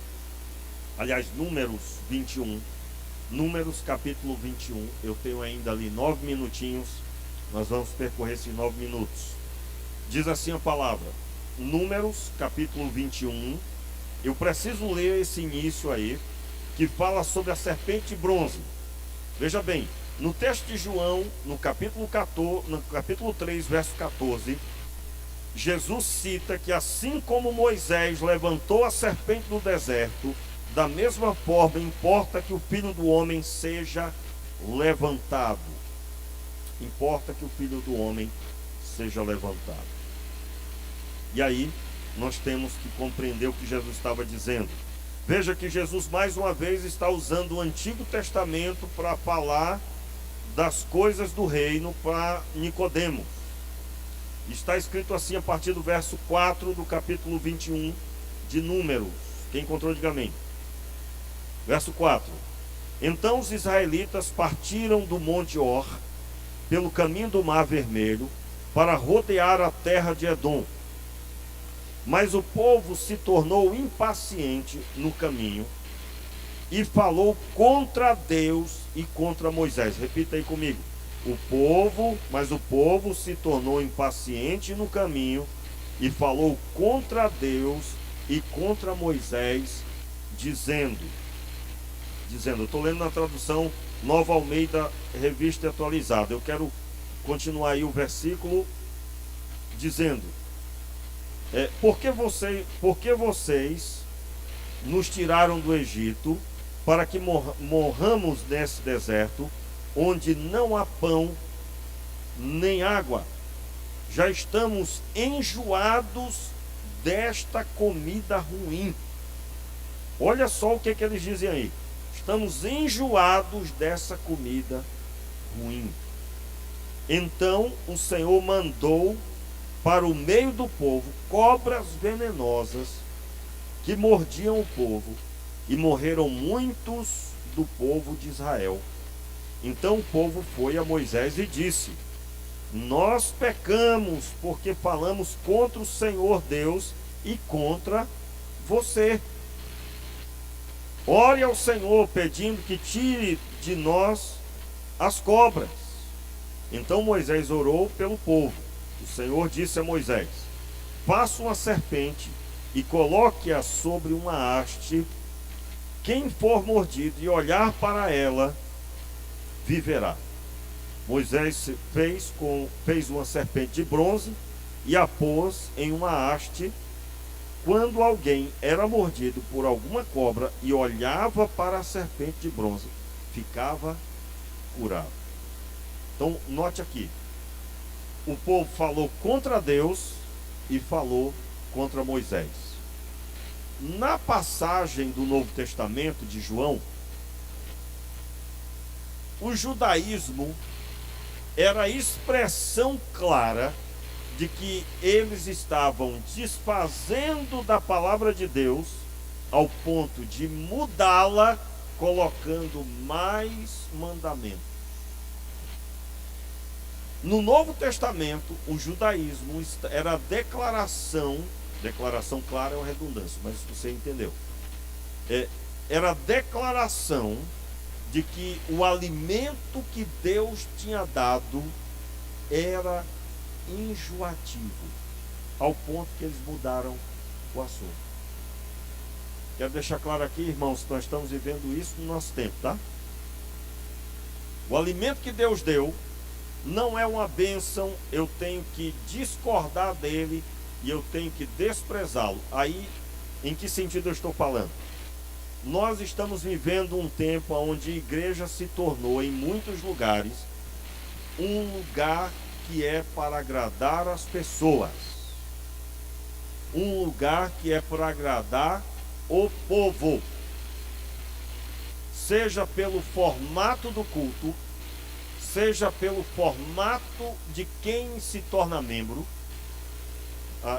aliás, Números 21. Números capítulo 21. Eu tenho ainda ali 9 minutinhos. Nós vamos percorrer esses 9 minutos. Diz assim a palavra, Números capítulo 21. Eu preciso ler esse início aí, que fala sobre a serpente de bronze. Veja bem, no texto de João, no capítulo 3, verso 14, Jesus cita que assim como Moisés levantou a serpente do deserto, da mesma forma importa que o Filho do Homem seja levantado. Importa que o Filho do Homem seja levantado. E aí nós temos que compreender o que Jesus estava dizendo. Veja que Jesus mais uma vez está usando o Antigo Testamento para falar das coisas do reino para Nicodemos. Está escrito assim a partir do verso 4 do capítulo 21 de Números. Quem encontrou, diga amém. Verso 4: então os israelitas partiram do Monte Or, pelo caminho do Mar Vermelho, para rodear a terra de Edom. Mas o povo se tornou impaciente no caminho e falou contra Deus e contra Moisés. Repita aí comigo. Mas o povo se tornou impaciente no caminho e falou contra Deus e contra Moisés, dizendo, eu estou lendo na tradução Nova Almeida, Revista e Atualizada. Eu quero continuar aí o versículo dizendo: por que vocês nos tiraram do Egito para que morramos nesse deserto, onde não há pão nem água? Já estamos enjoados desta comida ruim. Olha só o que eles dizem aí. Estamos enjoados dessa comida ruim. Então o Senhor mandou para o meio do povo cobras venenosas que mordiam o povo, e morreram muitos do povo de Israel. Então o povo foi a Moisés e disse: nós pecamos porque falamos contra o Senhor Deus e contra você. Ore ao Senhor pedindo que tire de nós as cobras. Então Moisés orou pelo povo. O Senhor disse a Moisés: faça uma serpente e coloque-a sobre uma haste. Quem for mordido e olhar para ela, viverá. Moisés fez uma serpente de bronze e a pôs em uma haste. Quando alguém era mordido por alguma cobra e olhava para a serpente de bronze, ficava curado. Então, note aqui. O povo falou contra Deus e falou contra Moisés. Na passagem do Novo Testamento de João, o judaísmo era a expressão clara de que eles estavam desfazendo da palavra de Deus ao ponto de mudá-la, colocando mais mandamentos. No Novo Testamento, o judaísmo era a declaração clara é uma redundância, mas você entendeu. Era a declaração de que o alimento que Deus tinha dado era enjoativo, ao ponto que eles mudaram o assunto. Quero deixar claro aqui, irmãos, que nós estamos vivendo isso no nosso tempo, tá? O alimento que Deus deu não é uma bênção, eu tenho que discordar dele e eu tenho que desprezá-lo. Aí, em que sentido eu estou falando? Nós estamos vivendo um tempo onde a igreja se tornou, em muitos lugares, um lugar que é para agradar as pessoas. Um lugar que é para agradar o povo. Seja pelo formato do culto, seja pelo formato de quem se torna membro.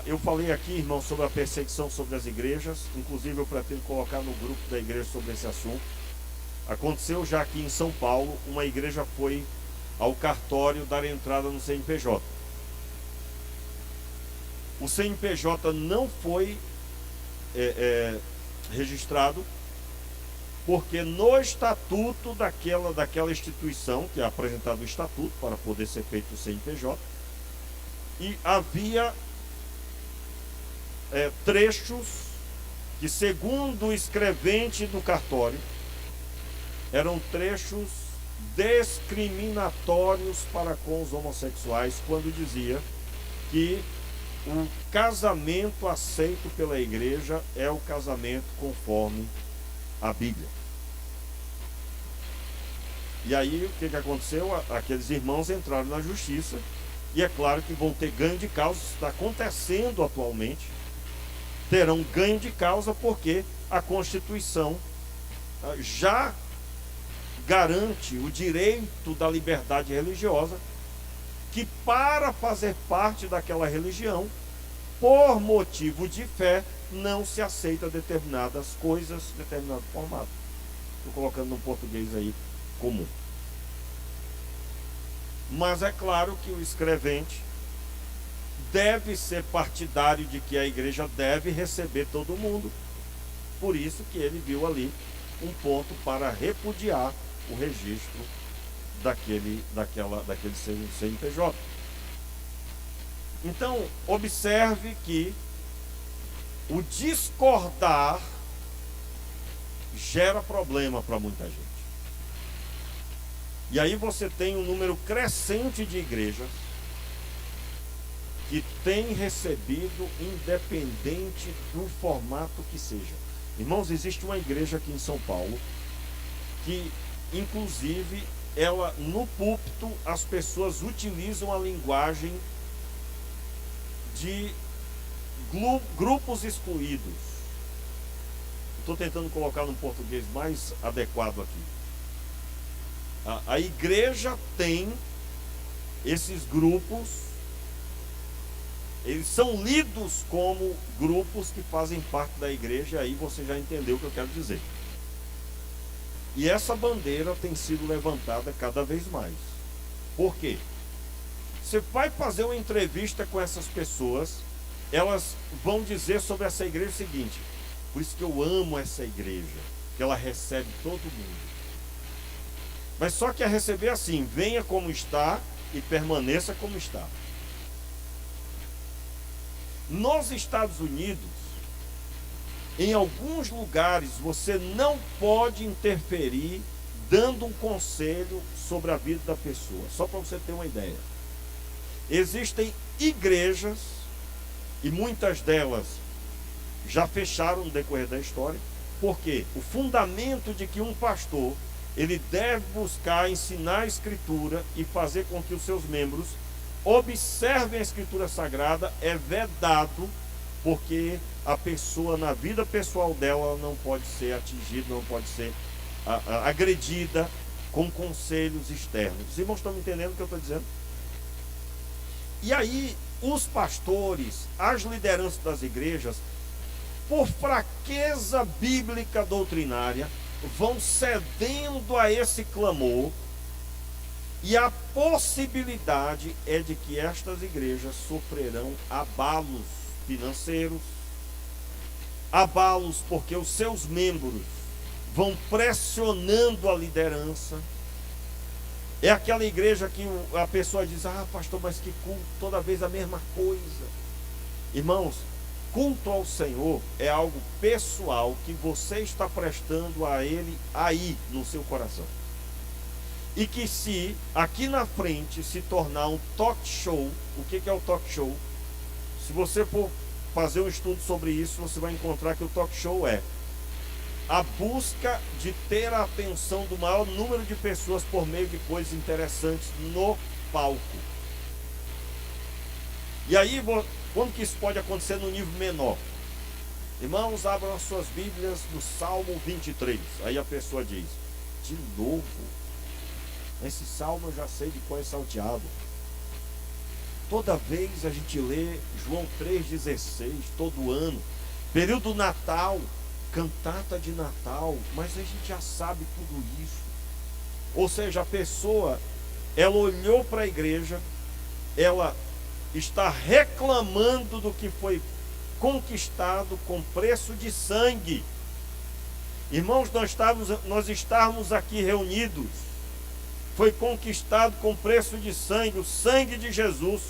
Eu falei aqui, irmão, sobre a perseguição sobre as igrejas. Inclusive eu pretendo colocar no grupo da igreja sobre esse assunto. Aconteceu já aqui em São Paulo, uma igreja foi ao cartório dar entrada no CNPJ. O CNPJ não foi registrado, porque no estatuto daquela instituição, que é apresentado o estatuto para poder ser feito o CNPJ, e havia trechos que, segundo o escrevente do cartório, eram trechos discriminatórios para com os homossexuais, quando dizia que o casamento aceito pela igreja é o casamento conforme a Bíblia. E aí o que aconteceu? Aqueles irmãos entraram na justiça, e é claro que vão ter ganho de causa. Isso está acontecendo atualmente. Terão ganho de causa porque a Constituição já garante o direito da liberdade religiosa, que para fazer parte daquela religião, por motivo de fé, não se aceita determinadas coisas, determinado formato. Estou colocando no português aí comum. Mas é claro que o escrevente deve ser partidário de que a igreja deve receber todo mundo. Por isso que ele viu ali um ponto para repudiar o registro daquele CNPJ. Então, observe que o discordar gera problema para muita gente. E aí você tem um número crescente de igrejas que tem recebido, independente do formato que seja. Irmãos, existe uma igreja aqui em São Paulo que, inclusive, ela, no púlpito, as pessoas utilizam a linguagem de grupos excluídos. Estou tentando colocar num português mais adequado aqui. A igreja tem esses grupos, eles são lidos como grupos que fazem parte da igreja, e aí você já entendeu o que eu quero dizer. E essa bandeira tem sido levantada cada vez mais. Por quê? Você vai fazer uma entrevista com essas pessoas, elas vão dizer sobre essa igreja o seguinte: por isso que eu amo essa igreja, que ela recebe todo mundo. Mas só que a receber assim, venha como está, e permaneça como está. Nos Estados Unidos, em alguns lugares, você não pode interferir dando um conselho sobre a vida da pessoa. Só para você ter uma ideia. Existem igrejas, e muitas delas já fecharam no decorrer da história, porque o fundamento de que um pastor, ele deve buscar ensinar a Escritura e fazer com que os seus membros observem a Escritura Sagrada é vedado, porque a pessoa, na vida pessoal dela, não pode ser atingida, não pode ser agredida com conselhos externos. Os irmãos estão me entendendo o que eu estou dizendo? E aí, os pastores, as lideranças das igrejas, por fraqueza bíblica doutrinária, vão cedendo a esse clamor, e a possibilidade é de que estas igrejas sofrerão abalos financeiros, abalos porque os seus membros vão pressionando a liderança. É aquela igreja que a pessoa diz: ah, pastor, mas que culto, toda vez a mesma coisa. Irmãos, culto ao Senhor é algo pessoal que você está prestando a Ele aí no seu coração. E que se aqui na frente se tornar um talk show, o que é o talk show? Se você for fazer um estudo sobre isso, você vai encontrar que o talk show é a busca de ter a atenção do maior número de pessoas por meio de coisas interessantes no palco. E aí, quando que isso pode acontecer no nível menor? Irmãos, abram as suas Bíblias no Salmo 23. Aí a pessoa diz: de novo? Esse salmo eu já sei de qual é salteado. Toda vez a gente lê João 3,16, todo ano. Período Natal, cantata de Natal, mas a gente já sabe tudo isso. Ou seja, a pessoa, ela olhou para a igreja, ela está reclamando do que foi conquistado com preço de sangue. Irmãos, nós estamos aqui reunidos, foi conquistado com preço de sangue, o sangue de Jesus.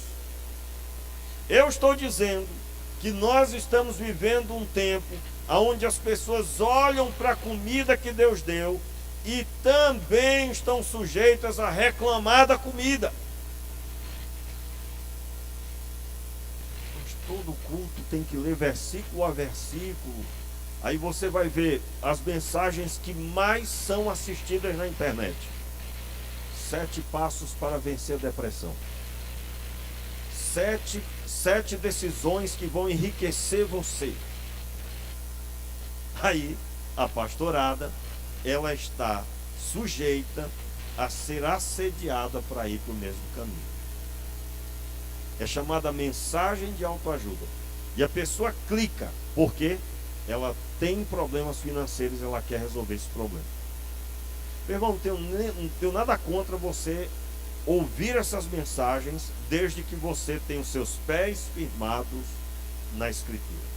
Eu estou dizendo que nós estamos vivendo um tempo onde as pessoas olham para a comida que Deus deu e também estão sujeitas a reclamar da comida. Mas todo culto tem que ler versículo a versículo. Aí você vai ver as mensagens que mais são assistidas na internet. 7 passos para vencer a depressão. 7 decisões que vão enriquecer você. Aí, a pastorada, ela está sujeita a ser assediada para ir para o mesmo caminho. É chamada mensagem de autoajuda. E a pessoa clica, porque ela tem problemas financeiros, ela quer resolver esse problema. Meu irmão, não tenho nada contra você ouvir essas mensagens, desde que você tenha os seus pés firmados na Escritura.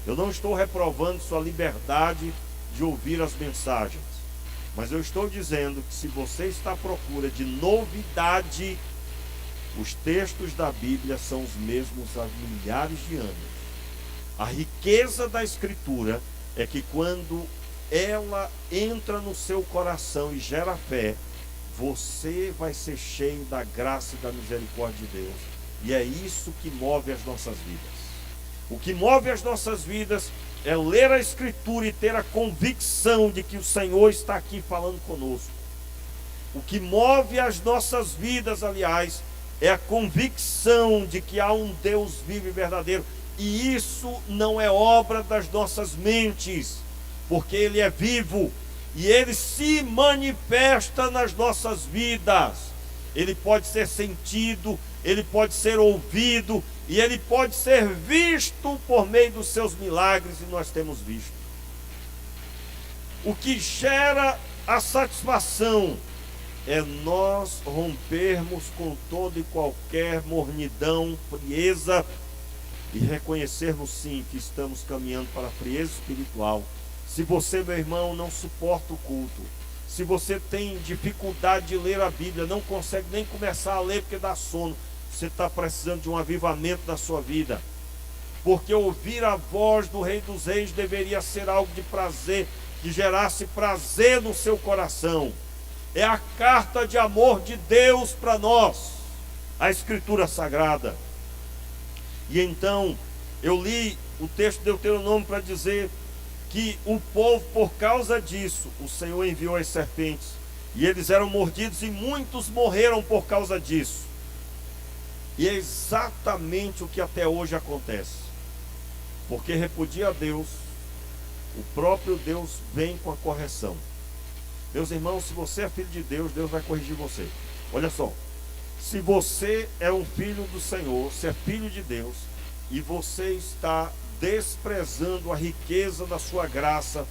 Eu não estou reprovando sua liberdade de ouvir as mensagens, mas eu estou dizendo que se você está à procura de novidade, os textos da Bíblia são os mesmos há milhares de anos. A riqueza da Escritura é que quando ela entra no seu coração e gera fé, você vai ser cheio da graça e da misericórdia de Deus. E é isso que move as nossas vidas. O que move as nossas vidas é ler a Escritura e ter a convicção de que o Senhor está aqui falando conosco. O que move as nossas vidas, aliás, é a convicção de que há um Deus vivo e verdadeiro. E isso não é obra das nossas mentes, porque Ele é vivo e Ele se manifesta nas nossas vidas. Ele pode ser sentido, Ele pode ser ouvido e Ele pode ser visto por meio dos seus milagres, e nós temos visto. O que gera a satisfação é nós rompermos com toda e qualquer mornidão, frieza, e reconhecermos sim que estamos caminhando para a frieza espiritual. Se você, meu irmão, não suporta o culto, Se você tem dificuldade de ler a Bíblia, não consegue nem começar a ler porque dá sono, você está precisando de um avivamento na sua vida. Porque ouvir a voz do Rei dos Reis deveria ser algo de prazer, que gerasse prazer no seu coração. É a carta de amor de Deus para nós, a Escritura Sagrada. E então, eu li o texto de Deuteronômio para dizer que o povo, por causa disso, o Senhor enviou as serpentes, e eles eram mordidos, e muitos morreram por causa disso. E é exatamente o que até hoje acontece. Porque repudia a Deus, o próprio Deus vem com a correção. Meus irmãos, se você é filho de Deus, Deus vai corrigir você. Olha só, se você é um filho do Senhor, se é filho de Deus, e você está desprezando a riqueza da sua graça,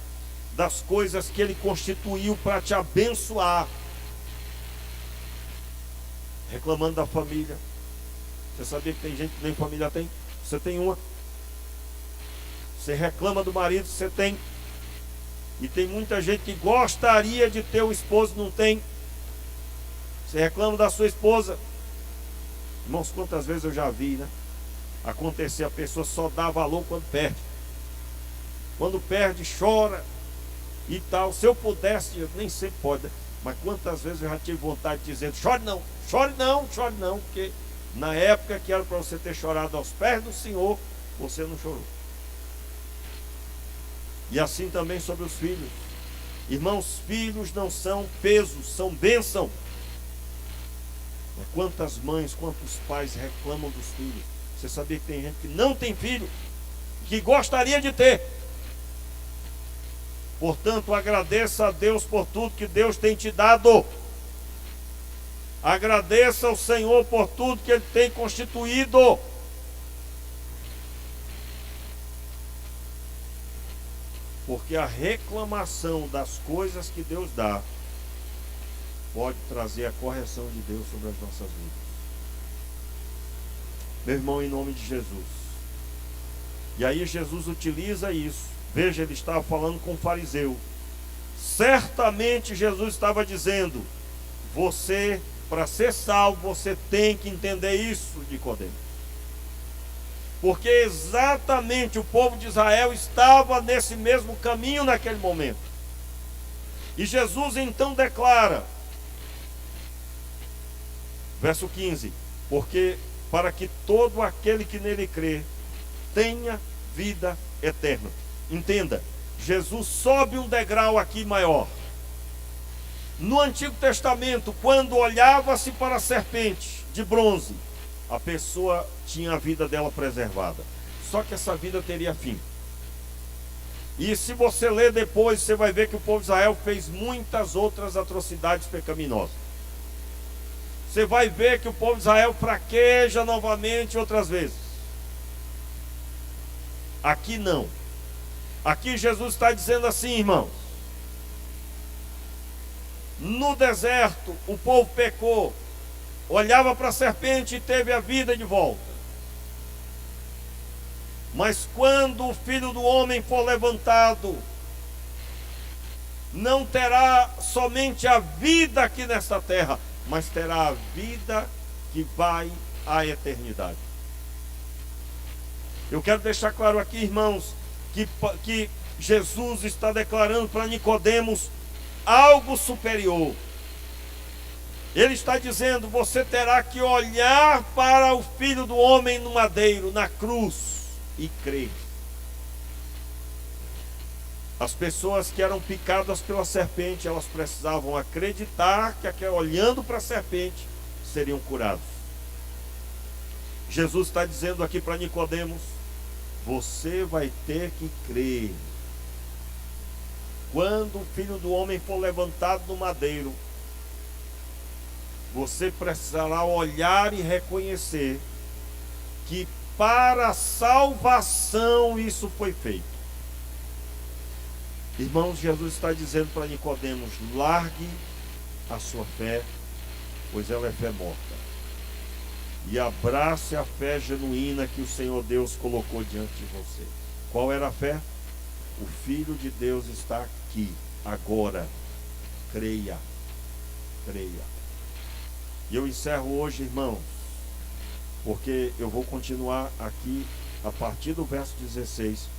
das coisas que Ele constituiu para te abençoar, reclamando da família. Você sabia que tem gente que nem família tem? Você tem uma. Você reclama do marido, você tem. E tem muita gente que gostaria de ter um esposo, não tem. Você reclama da sua esposa. Irmãos, quantas vezes eu já vi, né? Acontecer, a pessoa só dá valor quando perde. Quando perde, chora e tal. Se eu pudesse, nem sempre pode, mas quantas vezes eu já tive vontade de dizer: chore não, chore não, chore não, porque na época que era para você ter chorado aos pés do Senhor, você não chorou. E assim também sobre os filhos. Irmãos, filhos não são pesos, são bênção. Quantas mães, quantos pais reclamam dos filhos? Você sabia que tem gente que não tem filho, que gostaria de ter? Portanto, agradeça a Deus por tudo que Deus tem te dado. Agradeça ao Senhor por tudo que Ele tem constituído. Porque a reclamação das coisas que Deus dá pode trazer a correção de Deus sobre as nossas vidas. Meu irmão, em nome de Jesus. E aí Jesus utiliza isso. Veja, ele estava falando com o fariseu. Certamente Jesus estava dizendo: você, para ser salvo, você tem que entender isso, Nicodemo. Porque exatamente o povo de Israel estava nesse mesmo caminho naquele momento. E Jesus então declara, verso 15: porque para que todo aquele que nele crê tenha vida eterna. Entenda, Jesus sobe um degrau aqui maior. No Antigo Testamento, quando olhava-se para a serpente de bronze, a pessoa tinha a vida dela preservada. Só que essa vida teria fim. E se você ler depois, você vai ver que o povo de Israel fez muitas outras atrocidades pecaminosas. Você vai ver que o povo de Israel fraqueja novamente outras vezes. Aqui não. Aqui Jesus está dizendo assim, irmãos: no deserto o povo pecou, olhava para a serpente e teve a vida de volta. Mas quando o Filho do Homem for levantado, não terá somente a vida aqui nesta terra, mas terá a vida que vai à eternidade. Eu quero deixar claro aqui, irmãos, que Jesus está declarando para Nicodemos algo superior. Ele está dizendo: você terá que olhar para o Filho do Homem no madeiro, na cruz, e crer. As pessoas que eram picadas pela serpente, elas precisavam acreditar que olhando para a serpente seriam curados. Jesus está dizendo aqui para Nicodemos: você vai ter que crer. Quando o Filho do Homem for levantado no madeiro, você precisará olhar e reconhecer que para a salvação isso foi feito. Irmãos, Jesus está dizendo para Nicodemos: largue a sua fé, pois ela é fé morta, e abrace a fé genuína que o Senhor Deus colocou diante de você. Qual era a fé? O Filho de Deus está aqui, agora. creia. Creia. E eu encerro hoje, irmãos, porque eu vou continuar aqui a partir do verso 16.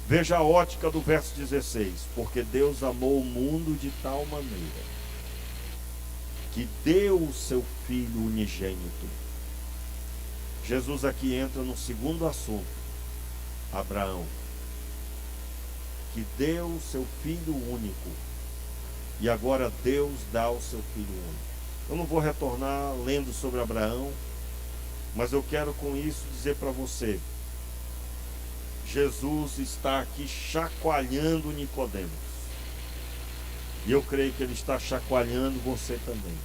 Veja a ótica do verso 16. Porque Deus amou o mundo de tal maneira que deu o seu Filho unigênito. Jesus aqui entra no segundo assunto. Abraão, que deu o seu Filho único. E agora Deus dá o seu Filho único. Eu não vou retornar lendo sobre Abraão, mas eu quero com isso dizer para você, Jesus está aqui chacoalhando Nicodemos. E eu creio que ele está chacoalhando você também.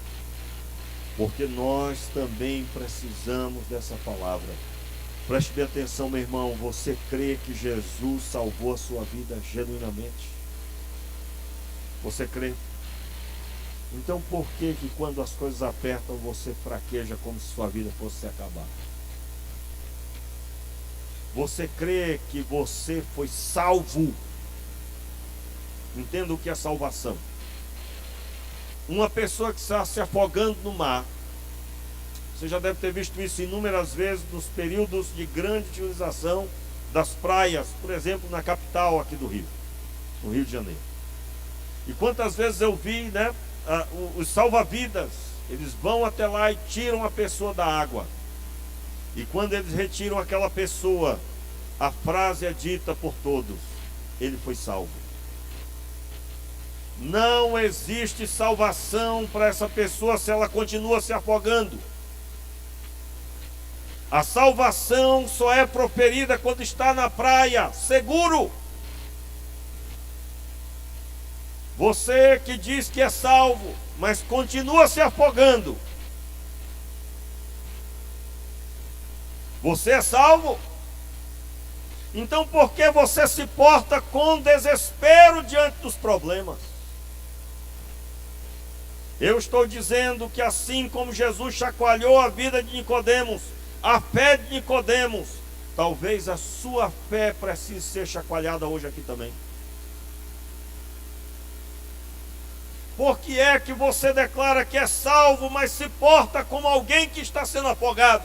Porque nós também precisamos dessa palavra. Preste bem atenção, meu irmão. Você crê que Jesus salvou a sua vida genuinamente? Você crê? Então por que quando as coisas apertam você fraqueja como se sua vida fosse se acabar? Você crê que você foi salvo? Entenda o que é salvação. Uma pessoa que está se afogando no mar, você já deve ter visto isso inúmeras vezes nos períodos de grande utilização das praias, por exemplo, na capital aqui do Rio, no Rio de Janeiro. E quantas vezes eu vi, né, os salva-vidas, eles vão até lá e tiram a pessoa da água. E quando eles retiram aquela pessoa, a frase é dita por todos: ele foi salvo. Não existe salvação para essa pessoa se ela continua se afogando. A salvação só é proferida quando está na praia, seguro. Você que diz que é salvo, mas continua se afogando. Você é salvo? Então por que você se porta com desespero diante dos problemas? Eu estou dizendo que assim como Jesus chacoalhou a vida de Nicodemos, a fé de Nicodemos, talvez a sua fé precise ser chacoalhada hoje aqui também. Por que é que você declara que é salvo, mas se porta como alguém que está sendo afogado?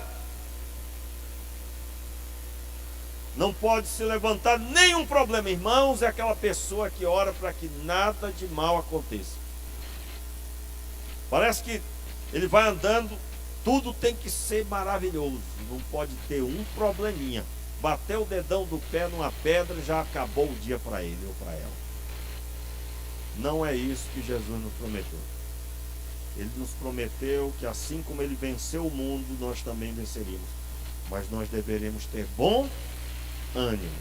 Não pode se levantar nenhum problema, irmãos, é aquela pessoa que ora para que nada de mal aconteça. Parece que ele vai andando, tudo tem que ser maravilhoso, não pode ter um probleminha. Bateu o dedão do pé numa pedra, já acabou o dia para ele ou para ela. Não é isso que Jesus nos prometeu. Ele nos prometeu que assim como ele venceu o mundo, nós também venceríamos. Mas nós deveremos ter bom ânimo.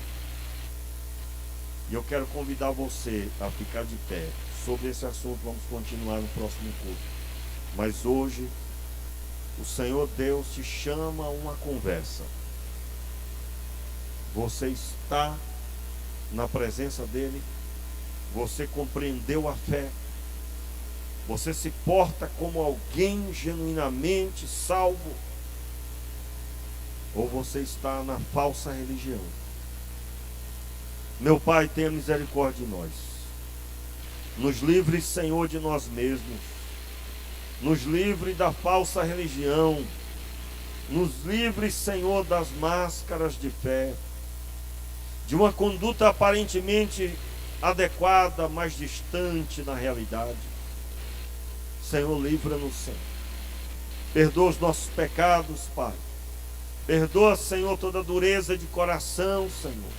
E eu quero convidar você a ficar de pé. Sobre esse assunto vamos continuar no próximo culto. Mas hoje o Senhor Deus te chama a uma conversa. Você está na presença dele? Você compreendeu a fé? Você se porta como alguém genuinamente salvo? Ou você está na falsa religião? Meu Pai, tenha misericórdia de nós. Nos livre, Senhor, de nós mesmos. Nos livre da falsa religião. Nos livre, Senhor, das máscaras de fé. De uma conduta aparentemente adequada, mas distante na realidade. Senhor, livra-nos, Senhor. Perdoa os nossos pecados, Pai. Perdoa, Senhor, toda dureza de coração, Senhor.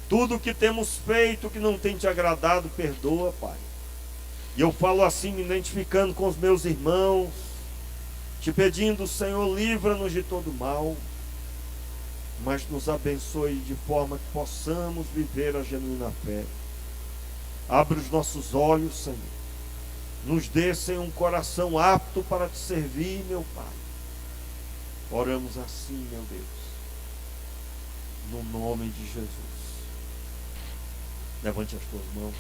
Tudo que temos feito que não tem te agradado, perdoa, Pai. E eu falo assim, me identificando com os meus irmãos, te pedindo, Senhor, livra-nos de todo mal, mas nos abençoe de forma que possamos viver a genuína fé. Abre os nossos olhos, Senhor. Nos dê, Senhor, um coração apto para te servir, meu Pai. Oramos assim, meu Deus, no nome de Jesus. Levante as tuas mãos.